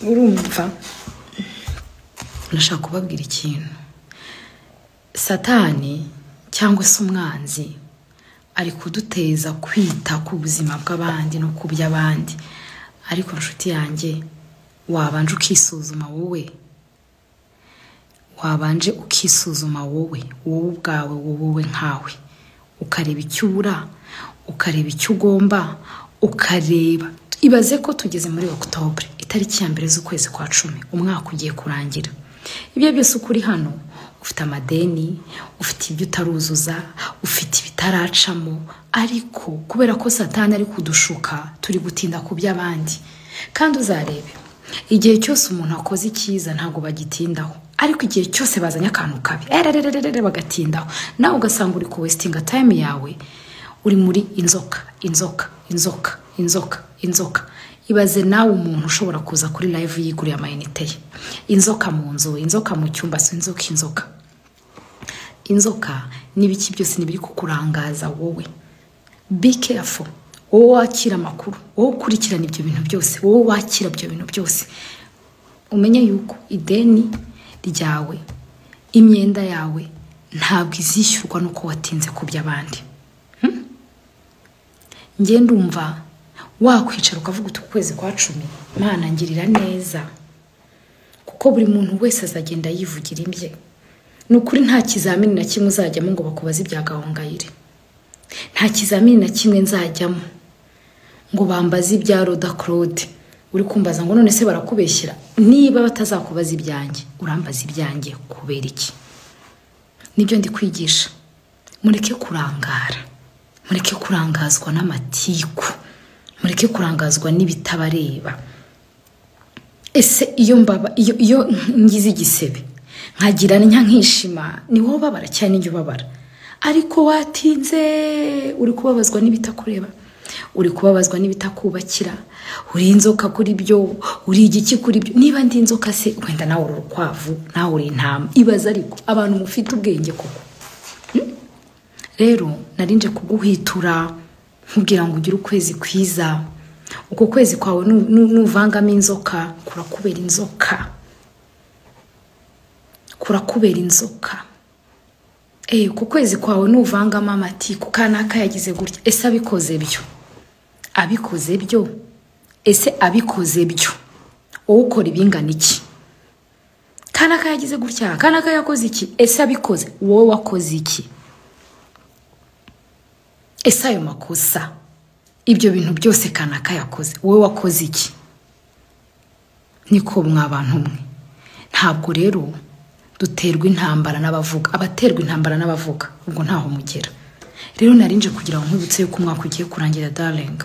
urumva nashaka kubabwira ikintu. Satani cyangwa se umwanzi ari kuduteza kwita ku buzima bw'abandi no ku by'abandi. Ariko nshuti yanjye, wabanje ukisuzuma wowe. Wabanje ukisuzuma wowe ubwawe, wowe nkawe. Ukareba icyo ubura, ukareba icyo ugomba, ukareba. Ibaze ko tugeze muri October, itariki ya mbere z'ukwezi kwa 10, umwaka ugiye kurangira. Ibyo byose ukuri hano, ufite amadeni, ufite ibyo utaruzuza, ufite ibitaracamo, ariko kubera ko Satani ari kudushuka, turi gutinda ku by'abandi. Kandi uzarebe, igihe cyose umuntu akoze icyiza ntabwo bagitindaho, ariko igihe cyose bazanye akantu kabi bagatindaho. Nawe ugasanga uri ku wasting time yawe, uri muri inzoka. Ibaze nawe umuntu ushobora kuza kuri live yiguriye amayinite ye. Inzoka mu nzu, inzoka mu cyumba, inzoka n'ibiki byose nibiri kukurangaza wowe. Be careful. Wowe wakira amakuru, wowe ukurikirana ibyo bintu byose, wowe wakira ibyo bintu byose. Umenye yuko ideni ryawe, imyenda yawe ntabwo izishyurwa nuko watinze ku by'abandi. Ngiye ndumva wakwicara ukavuga uti ukwezi kwa 10 Mana ngirira neza, kuko buri muntu wese azagenda yivugira imbye. Nukuri nta kizamini na kimwe uzajyamo ngo bakubaze ibya Gahongayire. Nta kizamini na kimwe nzajyamo ngo bambaze ibya Roda Claude. Uri kumbaza ngo none se barakubeshyira? Niba batazakubaza ibyanjye, urambaza ibyanjye kubera iki? Nibyo ndi kwigisha. Mureke kurangara, mureke kurangazwa n'amatiku, mureke kurangazwa n'ibitabareba. Ese iyo ngize igisebe nkagira nkishima, ni wowe babara cyane n'ijyo babara. Ariko watinze, uri kubabazwa n'ibitakureba, uri kubabazwa n'ibitakubakira, uri inzoka kuri byo, uri igiki kuri byo. Niba ndi inzoka se, wenda nawe uri urukwavu, nawe uri intama. Ibaza ariko abantu mufite ubwenge koko. Rero narinje kuguhitura nkubwira ngo ugire ukwezi kwiza. Uko kwezi kwawe nuvangamo inzoka, kurakubera inzoka, kurakubera inzoka. Uko kwezi kwawe nuvangamo amatiku, kanaka yagize gutya. Ese abikoze byo? Abikoze byo? Ese abikoze byo? Wowe ukora ibingana iki? Kanaka yagize gutya, kanaka yakoze iki? Ese abikoze? Wowe wakoze iki? Ese ayo makosa, ibyo bintu byose kanaka yakoze, wowe wakoze iki? Niko mwabantu mwe. Ntabwo rero duterwa intambara n'abavuga. Abaterwa intambara n'abavuga ubwo ntaho mugera. Rero narinje kugira ngo nkwibutse yuko umwaka ugiye kurangira darling.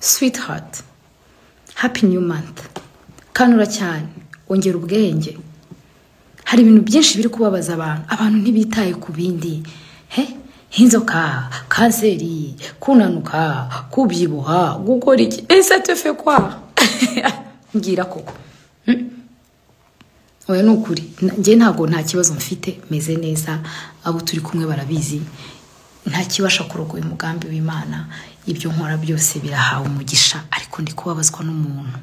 Sweetheart, happy new month. Kanura cyane, ongera ubwenge. Hari ibintu byinshi biri kubabaza abantu ntibitaye ku bindi. Inzoka, kanseri, kunanuka, kubyibuha, gukora iki? Ese te fait quoi? Ngira koko. Oya nukuri, ngiye ntago nta kibazo mfite, meze neza, abo turi kumwe barabizi. Nta kibasha kurogoya umugambi w'Imana. Ibyo nkora byose birahawe umugisha, ariko ndi kubabazwa n'umuntu.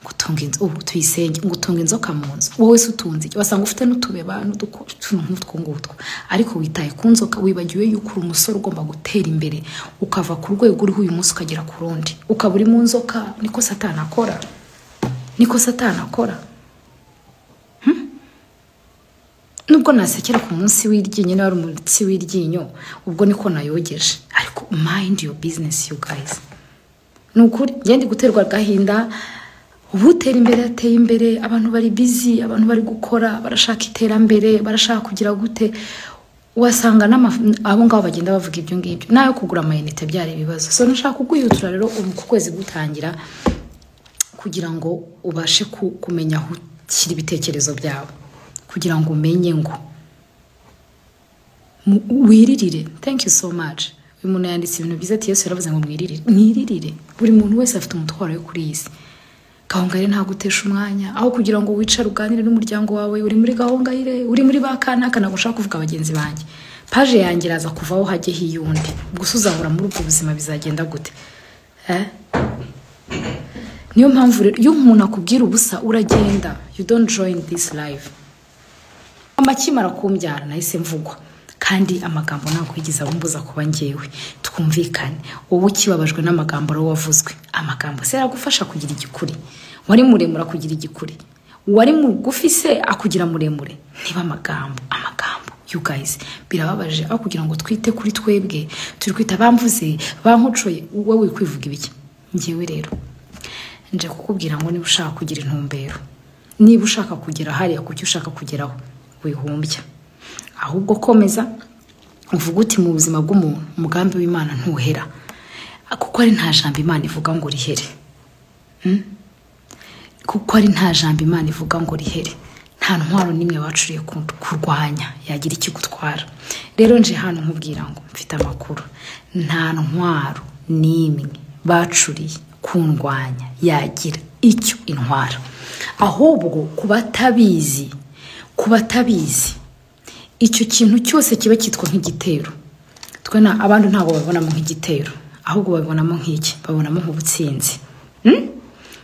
Gutunga inzoka, tuyisenge, ngutunga inzoka mu nzu. Wowe se utunze iki? Wasanga ufite n'utubeba n'udukoko ngutwo. Ariko witaye ku nzoka, wibagiwe yuko uri umusore ugomba gutera imbere, ukava ku rwego uriho uyu munsi ukagera ku rundi. Ukaba uri mu nzoka. Niko Satani akora. Niko Satani akora. Nubwo nasekera ku munsi w'iryinyo, n'ari umunsi w'iryinyo, ubwo niko nayogeje. Ariko mind your business you guys. Nukuri ngende guterwa gahinda. Ubutera imbere ateye imbere, abantu bari busy, abantu bari gukora, barashaka iterambere, barashaka kugira gute. Wasanga abo ngabo bagenda bavuga ibyo ngibyo. Nayo kugura amayinite byari ibibazo. So nashaka kuguhitura rero ku kwezi gutangira, kugira ngo ubashe kumenya aho kiri ibitekerezo byawe, kugira ngo umenye ngo wiririre. Thank you so much. Uyu muntu yanditse ibintu byiza ati Yesu yaravuze ngo mwiririre. Buri muntu wese afite umutwaro yo kuri iyi si. Gahongayire nta gutesha umwanya, aho kugira ngo wicare uganire n'umuryango wawe. Uri muri Gahongayire, uri muri bakanaka, nagushaka kuvuga abagenzi banjye. Page yanjye iraza kuvaho hajye hiyundi. Gusa uzahura muri ubwo buzima bizagenda gute? niyo mpamvu rero iyo umuntu akubwira ubusa uragenda, you don't join this live. Amakimara kumbyara nahise mvugwa, kandi amagambo ntabwo yigize abumbuza kuba ngewe. Twumvikane, wowe ukibabajwe n'amagambo ro wavuzwe, amagambo se yagufasha kugira igikuri? Wari muremura kugira igikuri? Wari mugufi se akugira muremure? Niba amagambo you guys birababaje, aho kugira ngo twite kuri twebwe turi kwita bamvuze bankocoye, wowe kwivuga ibiki? Ngewe rero nje kukubwira ngo niba ushaka kugira intumbero, niba ushaka kugera hariya kucyo ushaka kugeraho, wihumbya. Ahubwo komeza uvuga uti mu buzima bw'umuntu umugambi w'Imana ntuhera, kuko ari nta jambo Imana ivuga ngo rihere. Kuko ari nta jambo Imana ivuga ngo rihere, nta ntwaro nimwe bacuriye kurwanya yagira ikigutwara. Rero nje hano nkubwira ngo mfite amakuru, nta ntwaro nimwe bacuriye kundwanya yagira icyo intwara. Ahubwo kubatabizi icyo kintu cyose kiba cyitwa nk'igitero. Twena abantu ntabwo babonamo nk'igitero, ahubwo babonamo nk'iki, babonamo nk'ubutsinzi.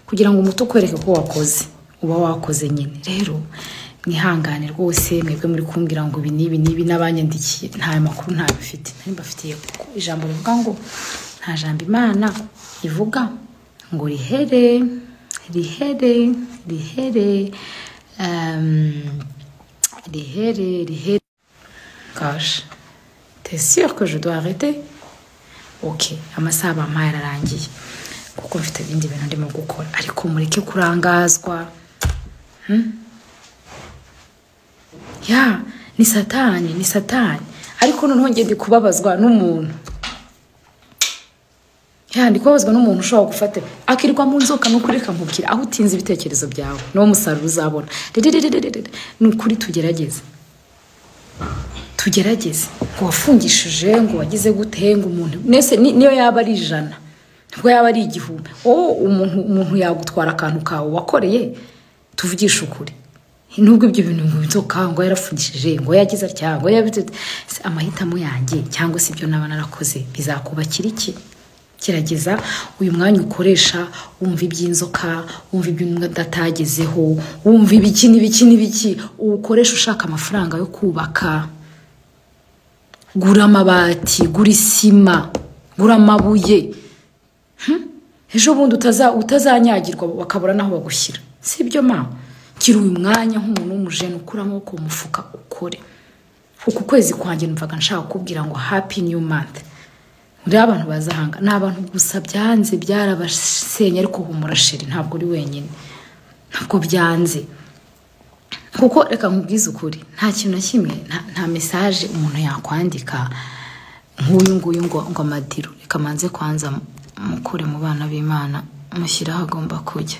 Kugira ngo umuto kwereke ko wakoze, uba wakoze nyine. Rero mwihangane rwose mwebwe muri kumbwira ngo ibi nibi n'abanyandikiye, nta makuru nta bifite. Nari mbafitiye ijambo rivuga ngo nta jambo Imana ivuga ngo rihere. Gosh, t'es sûr que je dois arrêter? Ok, amasaha bampaye ararangiye kuko mfite ibindi bintu ndimo gukora, ariko mureke kurangazwa. Ya, ni satani, ariko noneho ngende kubabazwa n'umuntu. Ya, ndi kubabazwa n'umuntu ushobora gufata akirirwa mu nzoka no kureka nkubwira aho utinze ibitekerezo byawe no musaruro uzabona. Nukuri tugerageze ngo wafungishije, ngo wagize gute, ngo umuntu nese niyo yaba ari 100, ngo yaba ari 1000, umuntu yagutwara akantu kawe wakoreye, tuvugisha ukuri. Nubwo ibyo bintu ngo inzoka ngo yarafungishije, ngo yagize cyangwa yabitse, amahitamo yanjye cyangwa se ibyo naba narakoze bizakubakira iki? Kirageza uyu mwanya ukoresha wumva iby'inzoka, wumva ibyo datagezeho, wumva ibiki ukoresha ushaka amafaranga yo kubaka. Gura amabati, gura isima, gura amabuye. Ejo bundi utazanyagirwa bakabura naho bagushyira. Sibyo mama? Kiri uyu mwanya nk'umuntu w'umujene ukuramo ko umufuka ukore. Uku kwezi kwanjye numvaga nshaka kubwira ngo happy new month. Uri abantu bazahanga, n'abantu gusa byanze byarabasenya, ariko humura sheri ntabwo uri wenyine. Ntabwo byanze. Kuko reka nkubwize ukuri, nta kintu na kimwe, nta message umuntu yakwandika nk'uyu ngo amadiro. Reka manze kwanza mukure mu bana b'Imana mushyiraho agomba kujya.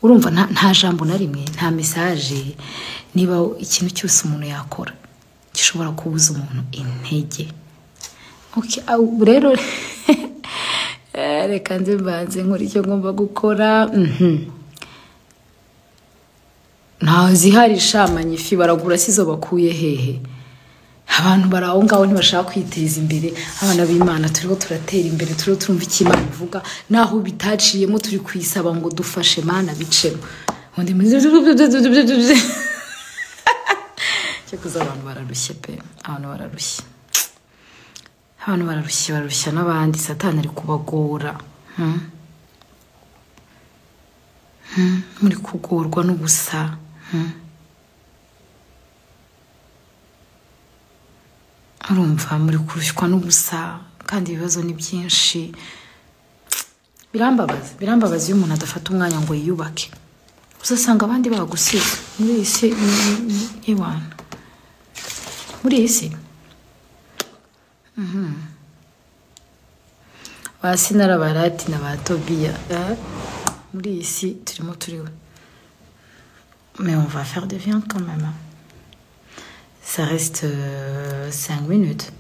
Urumva nta jambo na rimwe, nta message, niba ikintu cyose umuntu yakora gishobora kubuza umuntu intege. Okay, rero reka nze mbanze nkora icyo ngomba gukora. Nta ziharisha amanyifi baragura sizo bakuye hehe. Abantu baraho ngaho ntibashaka kwiteza imbere. Abana b'Imana turiho turatera imbere, turiho turumva iki Imana ivuga, naho bitaciyemo turi kwisaba ngo dufashe Mana bicemo. Cyekuza abantu bararushye pe, abantu bararushya n'abandi, satani ari kubagora. Muri kugorwa n'ubusa. Urumva muri kurushywa n'ubusa, kandi ibibazo ni byinshi. Birambabaza iyo umuntu adafata umwanya ngo yiyubake. Uzasanga abandi bagusiga muri iyi si y'Imana. Muri iyi si basinara barati na batobiya muri iyi si turimo turiwe. Mais on va faire des viandes quand même. Ça reste 5 minutes.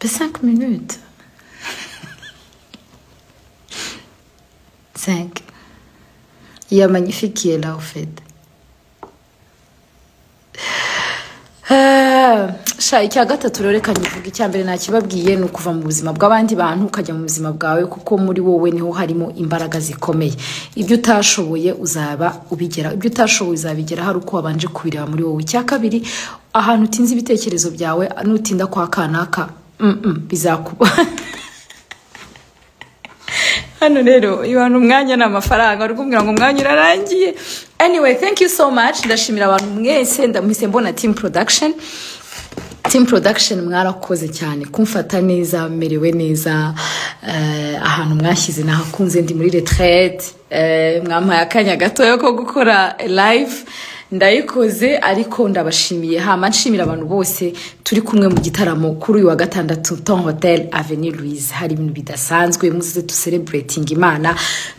5 minutes. 5. Il y a Magnifique qui est là, au fait. sha icya gatatu rero reka nyivuga icya mbere nakibabwiye ni ukuva mu buzima bw'abandi bantu ukajya mu buzima bwawe kuko muri wowe niho harimo imbaraga zikomeye ibyo utashoboye uzaba ubigera ibyo utashoboye uzabigera hari uko wabanje kubireba muri wowe icya kabiri ahantu utinze ibitekerezo byawe nutinda kwa kanaka bizakuba hano rero ibana umwanya n'amafaranga arikumbwira ngo umwanya urarangiye anyway thank you so much ndashimira abantu mwese ndamuhise mbona team production mwarakoze cyane kumfata neza merewe neza ahantu mwashyize nahakunze ndi muri retraite mwampaye akanya gato ko gukora live ndayikoze ariko ndabashimiye hama nshimira abantu bose turi kumwe mu gitaramo kuri uyu wa gatandatu Ton Hotel Avenue Louise hari ibintu bidasanzwe muze tu celebrating Imana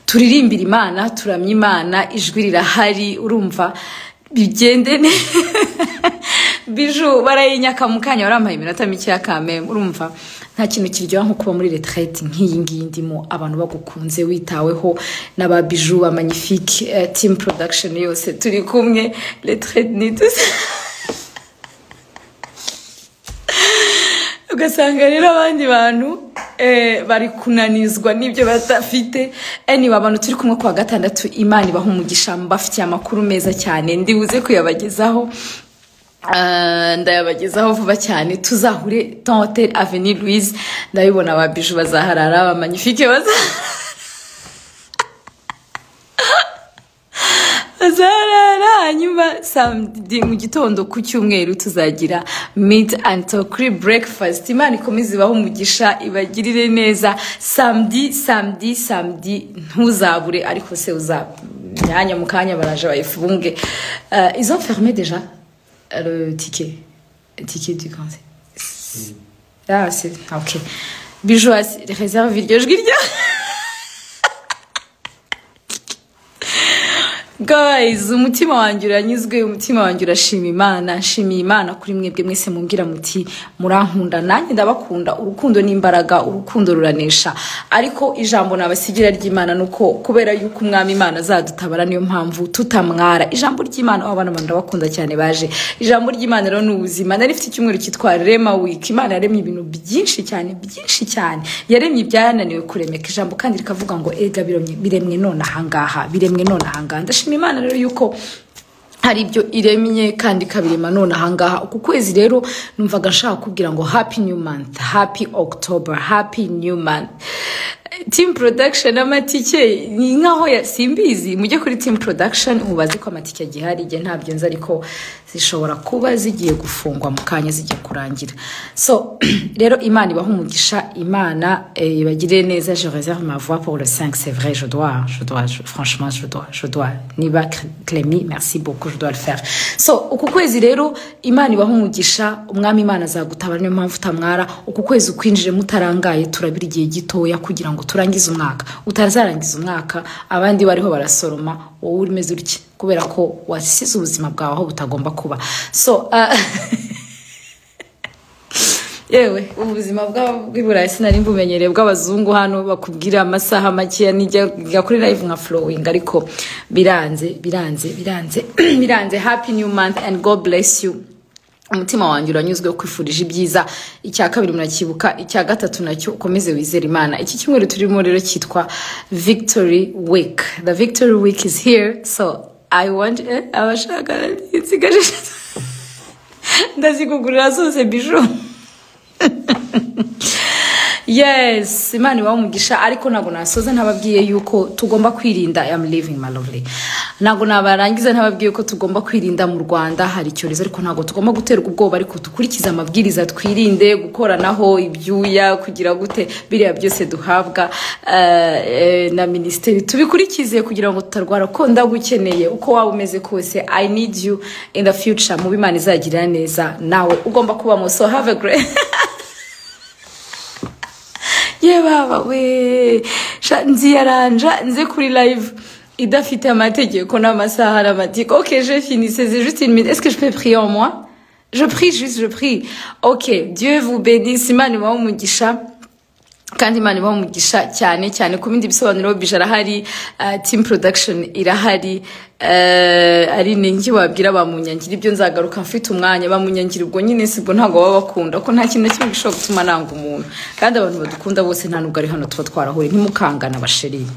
turirimbira Imana turamya Imana ijwi rirahari urumva bigende biju barayinyaka mukanya warampaye iminota mike yakame urumva nta kintu kiryoha nko kuba muri retraite nk'iyi ngiyi ndimo abantu bagukunze witaweho n'aba biju ba magnifique team production yose turi kumwe retraite ni tous ugasanga rero abandi bantu bari kunanizwa n'ibyo batafite anyway abantu turi kumwe kwa gatandatu Imana ibaha umugisha mbafitiye amakuru meza cyane ndibuze kuyabagezaho ndayabagezaho vuba cyane tuzahure Ton Hotel Avenue Louise ndabibona ababiju bazaharara ba magnifique bazarara hanyuma samedi mu gitondo ku cyumweru tuzagira meet and talk breakfast Imana ikomeze ibaho umugisha ibagirire neza samedi ntuzabure ariko se uzamyanya mu kanya baraje bayifunge ils ont fermé déjà le ticket du concert. Ah, c'est ok. Bijou réserve iryo jwi rya. Guys, umutima wanjye uranyuzwe, umutima wanjye urashima Imana, nshimiye Imana kuri mwebwe mwese mumbwira muti murankunda nanjye ndabakunda urukundo n'imbaraga urukundo ruranesha ariko ijambo nabasigira ry'Imana nuko kubera yuko umwami Imana azadutabara niyo mpamvu tutamwara ijambo ry'Imana abana ndabakunda cyane baje ijambo ry'Imana rero n'ubuzima nari mfite icyumweru cyitwa Rema Week Imana yaremye ibintu byinshi cyane yaremye ibyananiwe kuremeka ijambo kandi rikavuga ngo ega biremwe none ahangaha ndashima Imana rero yuko hari ibyo iremye kandi kabirema none ahangaha uku kwezi rero numvaga nshaka kubwira ngo happy new month, happy October, happy new month. Team production amatike ni nkaho yasimbizi mujye kuri team production ubaze ko amatike gihari je ntabyo nzi ariko zishobora kuba zigiye gufungwa mu kanya zigiye kurangira so rero Imana ibaho umugisha Imana ibagire neza je réserve ma voix pour le 5 c'est vrai je dois franchement je dois niba Clémy merci beaucoup je dois le faire so uku kwezi rero Imana ibaho umugisha umwami Imana azagutabara niyo mpamvu utamwara uku kwezi ukwinjire mutarangaye turabira igihe gitoya kugira ngo turangize umwaka utazarangiza umwaka abandi bariho barasoroma wowe urimeze uriki kubera ko wasize ubuzima bwawe aho butagomba kuba so yewe ubuzima bw'Iburayi sinari mbumenyereye bw'abazungu hano bakubwira amasaha make nijya kuri live nka flowing ariko biranze happy new month and God bless you umutima wanjye uranyuzwe kwifurije ibyiza icya kabiri murakibuka icya gatatu nacyo ukomeze wizera Imana iki cyumweru turimo rero cyitwa Victory Week the Victory Week is here so I want abashaka insigaje ndazigugurira zose bijou yes Imana ibaho umugisha ariko nago nasoza ntababwiye yuko tugomba kwirinda I am living my lovely nago nabarangiza ntababwiye ko tugomba kwirinda mu Rwanda hari icyorezo ariko nago tugomba guterwa ubwoba ariko dukurikiza amabwiriza twirinde gukoranaho ibyuya kugira gute biriya byose duhabwa na ministeri tubikurikize kugira ngo tutarwara ko ndagukeneye uko waba umeze kose I need you in the future mu Imana izagirira neza nawe ugomba kuba so have a great ye baba we nziyaranja nze kuri live idafite amategeko n'amasaha n'amatiko ok je finis c'est juste une minute est-ce que je peux prier en moi je prie ok Dieu vous bénisse Imana ibahe umugisha kandi Imana ibahe umugisha cyane ku bindi bisobanuro bijara hari team production irahari ari ningi wabwira bamunyangira ibyo nzagaruka mfite umwanya bamunyangira ubwo nyine sibwo ntago baba bakunda ko nta kintu na kimwe gishobora gutuma nanga umuntu kandi abantu badukunda bose nta nubwo ari hano tuba twarahuye ntimukangana basheri